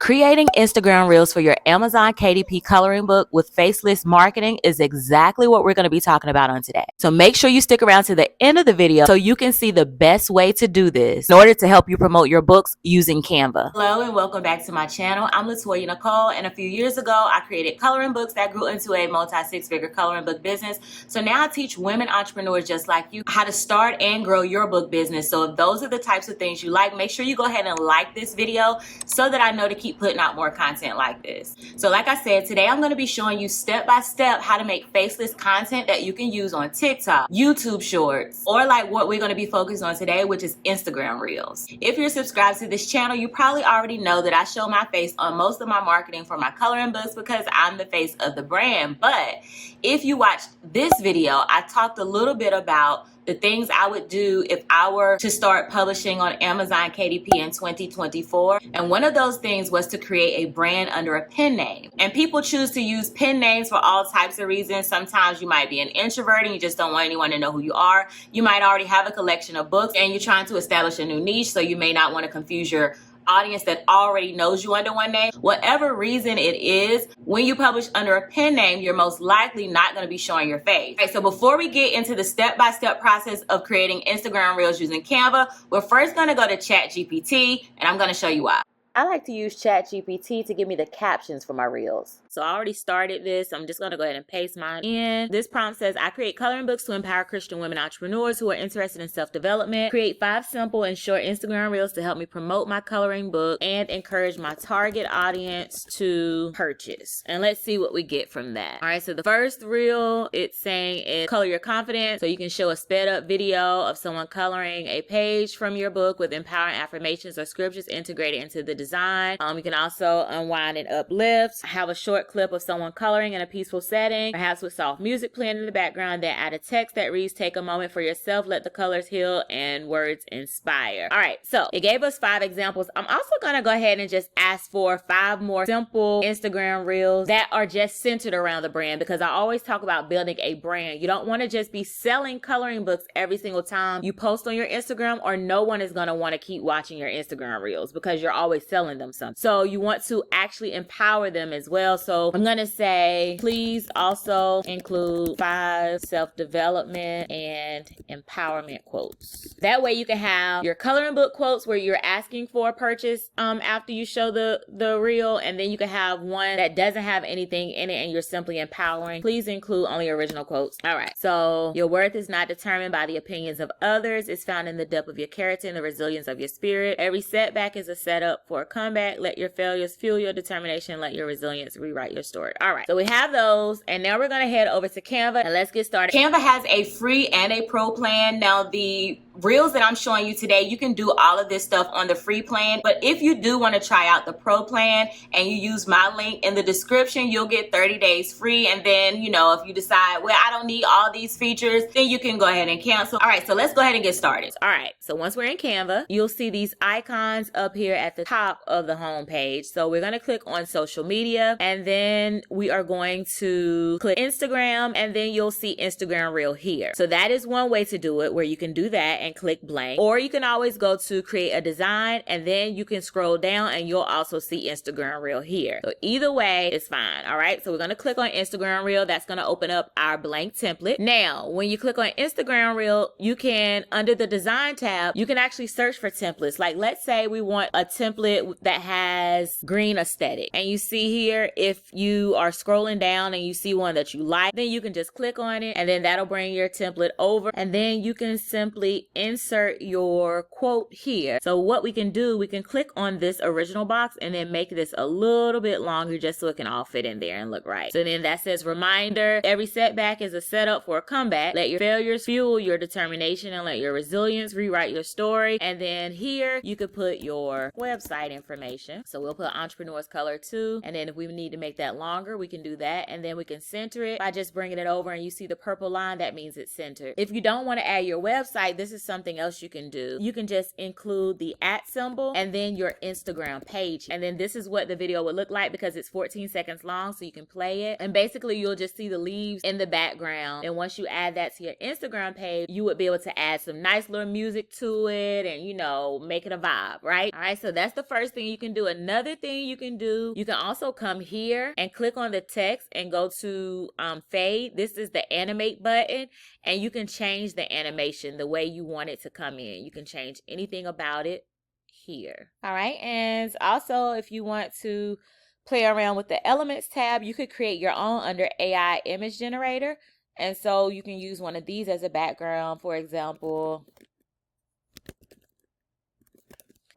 Creating Instagram Reels for your Amazon KDP coloring book with Faceless marketing is exactly what we're going to be talking about on today. So make sure you stick around to the end of the video so you can see the best way to do this in order to help you promote your books using Canva. Hello and welcome back to my channel. I'm Latoya Nicole, and a few years ago, I created coloring books that grew into a multi-six-figure coloring book business. So now I teach women entrepreneurs just like you how to start and grow your book business. So if those are the types of things you like, make sure you go ahead and like this video so that I know to keep putting out more content like this. So like I said, today I'm going to be showing you step-by-step how to make faceless content that you can use on TikTok, YouTube Shorts, or like what we're going to be focused on today, which is Instagram Reels. If you're subscribed to this channel, you probably already know that I show my face on most of my marketing for my coloring books because I'm the face of the brand. But if you watched this video, I talked a little bit about the things I would do if I were to start publishing on Amazon KDP in 2024. And one of those things was to create a brand under a pen name. And people choose to use pen names for all types of reasons. Sometimes you might be an introvert and you just don't want anyone to know who you are. You might already have a collection of books and you're trying to establish a new niche, so you may not want to confuse your audience that already knows you under one name. Whatever reason it is, when you publish under a pen name, you're most likely not going to be showing your face. Okay, so before we get into the step-by-step process of creating Instagram Reels using Canva, we're first going to go to ChatGPT, and I'm going to show you why. I like to use ChatGPT to give me the captions for my reels. So I already started this. I'm just going to go ahead and paste mine in. This prompt says, I create coloring books to empower Christian women entrepreneurs who are interested in self-development. Create 5 simple and short Instagram Reels to help me promote my coloring book and encourage my target audience to purchase. And let's see what we get from that. All right, so the first reel it's saying is color your confidence. So you can show a sped up video of someone coloring a page from your book with empowering affirmations or scriptures integrated into the design. You can also unwind and uplift. Have a short clip of someone coloring in a peaceful setting, perhaps with soft music playing in the background. Then add a text that reads, take a moment for yourself, let the colors heal, and words inspire. All right, so it gave us 5 examples. I'm also going to go ahead and just ask for 5 more simple Instagram Reels that are just centered around the brand, because I always talk about building a brand. You don't want to just be selling coloring books every single time you post on your Instagram, or no one is going to want to keep watching your Instagram Reels because you're always selling them something. So you want to actually empower them as well. So I'm going to say, please also include 5 self-development and empowerment quotes. That way you can have your coloring book quotes where you're asking for a purchase after you show the reel, and then you can have one that doesn't have anything in it and you're simply empowering. Please include only original quotes. All right. So your worth is not determined by the opinions of others. It's found in the depth of your character and the resilience of your spirit. Every setback is a setup for a comeback. Let your failures fuel your determination. Let your resilience rewrite your story. All right, so we have those, and now we're going to head over to Canva and let's get started. Canva has a free and a pro plan. Now the reels that I'm showing you today, you can do all of this stuff on the free plan, but if you do want to try out the pro plan and you use my link in the description, you'll get 30 days free. And then, you know, if you decide, well, I don't need all these features, then you can go ahead and cancel. All right, so let's go ahead and get started. All right, so once we're in Canva, you'll see these icons up here at the top of the home page. So we're going to click on social media, and then we are going to click Instagram, and then you'll see Instagram Reel here. So that is one way to do it, where you can do that and click blank, or you can always go to create a design, and then you can scroll down and you'll also see Instagram Reel here. So either way is fine. All right, so we're going to click on Instagram Reel. That's going to open up our blank template. Now when you click on Instagram Reel, you can, under the design tab, you can actually search for templates. Like, let's say we want a template that has green aesthetic, and you see here, if you are scrolling down and you see one that you like, then you can just click on it, and then that'll bring your template over, and then you can simply insert your quote here. So what we can do, we can click on this original box and then make this a little bit longer just so it can all fit in there and look right. So then that says, reminder, every setback is a setup for a comeback. Let your failures fuel your determination and let your resilience rewrite your story. And then here you could put your website information. So we'll put Entrepreneur's Color 2, and then if we need to make that longer, we can do that, and then we can center it by just bringing it over, and you see the purple line, that means it's centered. If you don't want to add your website, this is something else you can do. You can just include the @ symbol and then your Instagram page. And then this is what the video would look like because it's 14 seconds long, so you can play it. And basically you'll just see the leaves in the background. And once you add that to your Instagram page, you would be able to add some nice little music to it and, you know, make it a vibe, right? All right, so that's the first thing you can do. Another thing you can do, you can also come here and click on the text and go to fade. This is the animate button, and you can change the animation the way you want it to come in. You can change anything about it here. All right, and also if you want to play around with the elements tab, you could create your own under AI image generator. And so you can use one of these as a background. For example,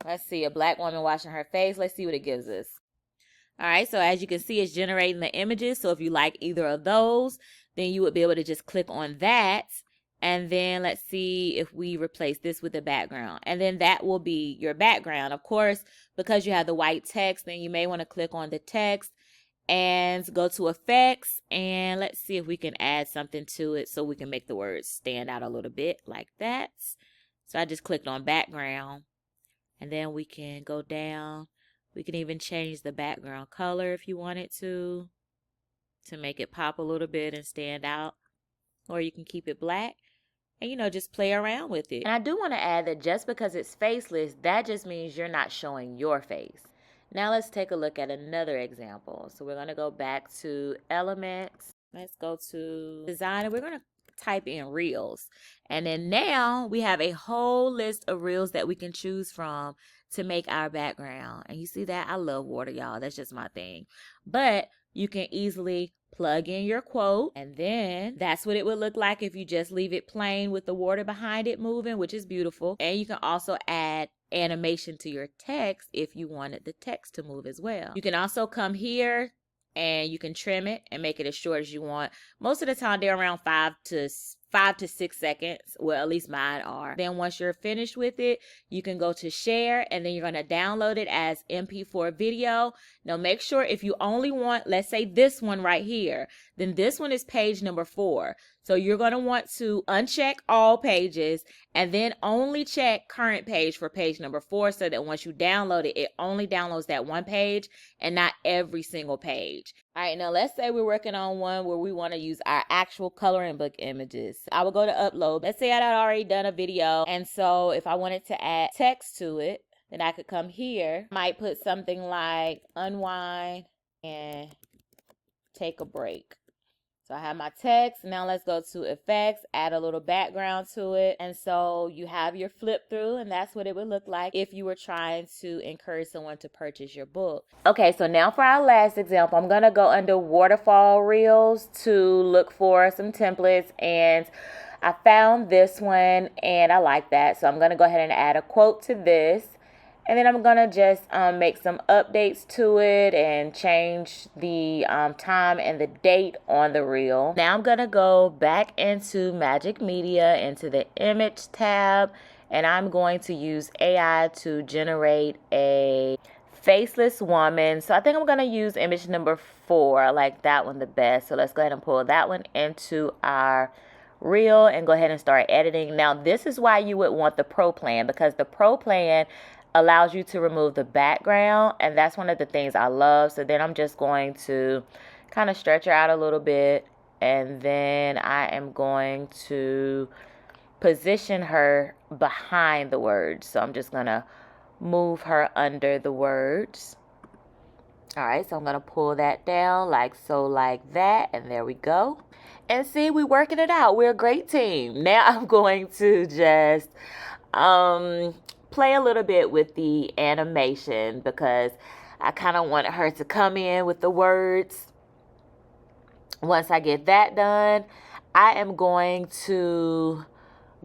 let's see, a black woman washing her face. Let's see what it gives us. All right, so as you can see, it's generating the images. So if you like either of those, then you would be able to just click on that. And then let's see if we replace this with the background. And then that will be your background. Of course, because you have the white text, then you may want to click on the text and go to effects. And let's see if we can add something to it so we can make the words stand out a little bit like that. So I just clicked on background. And then we can go down. We can even change the background color if you wanted to make it pop a little bit and stand out. Or you can keep it black and, you know, just play around with it. And I do want to add that just because it's faceless, that just means you're not showing your face. Now let's take a look at another example. So we're going to go back to elements. Let's go to design, and we're going to type in reels. And then now we have a whole list of reels that we can choose from to make our background. And you see that? I love water, y'all. That's just my thing. But you can easily plug in your quote, and then that's what it would look like if you just leave it plain with the water behind it moving, which is beautiful. And you can also add animation to your text if you wanted the text to move as well. You can also come here and you can trim it and make it as short as you want. Most of the time they're around 5 to 6 seconds. Well, at least mine are. Then once you're finished with it, you can go to share, and then you're going to download it as MP4 video. Now make sure if you only want, let's say this one right here, then this one is page number 4. So you're going to want to uncheck all pages and then only check current page for page number 4, so that once you download it, it only downloads that one page and not every single page. All right, now let's say we're working on one where we want to use our actual coloring book images. I would go to upload. Let's say I had already done a video, and so if I wanted to add text to it, then I could come here. Might put something like unwind and take a break. So I have my text. Now let's go to effects, add a little background to it. And so you have your flip through, and that's what it would look like if you were trying to encourage someone to purchase your book. Okay, so now for our last example, I'm going to go under waterfall reels to look for some templates, and I found this one and I like that. So I'm going to go ahead and add a quote to this. And then I'm going to just make some updates to it and change the time and the date on the reel. Now I'm going to go back into Magic Media, into the image tab, and I'm going to use AI to generate a faceless woman. So I think I'm going to use image number 4. I like that one the best. So let's go ahead and pull that one into our reel and go ahead and start editing. Now this is why you would want the Pro plan, because the Pro plan allows you to remove the background, and that's one of the things I love. So then I'm just going to kind of stretch her out a little bit, and then I am going to position her behind the words. So I'm just going to move her under the words. All right, so I'm going to pull that down like so, like that, and there we go. And see, we're working it out. We're a great team. Now I'm going to just play a little bit with the animation, because I kind of wanted her to come in with the words. Once I get that done, I am going to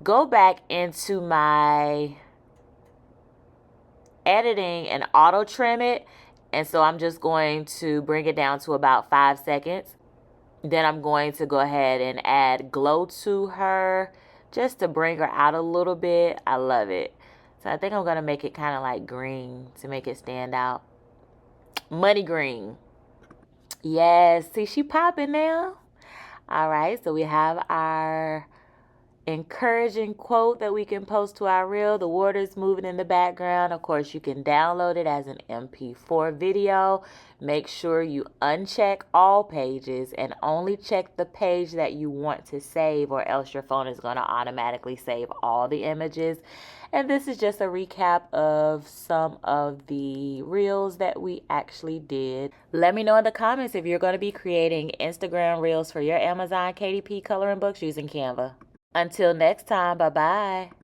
go back into my editing and auto trim it. And so I'm just going to bring it down to about 5 seconds. Then I'm going to go ahead and add glow to her just to bring her out a little bit. I love it. So I think I'm going to make it kind of like green to make it stand out. Money green. Yes. See, she popping now. All right. So we have our encouraging quote that we can post to our reel. The water's moving in the background. Of course, you can download it as an MP4 video. Make sure you uncheck all pages and only check the page that you want to save, or else your phone is going to automatically save all the images. And this is just a recap of some of the reels that we actually did. Let me know in the comments if you're going to be creating Instagram reels for your Amazon KDP coloring books using Canva. Until next time, bye-bye.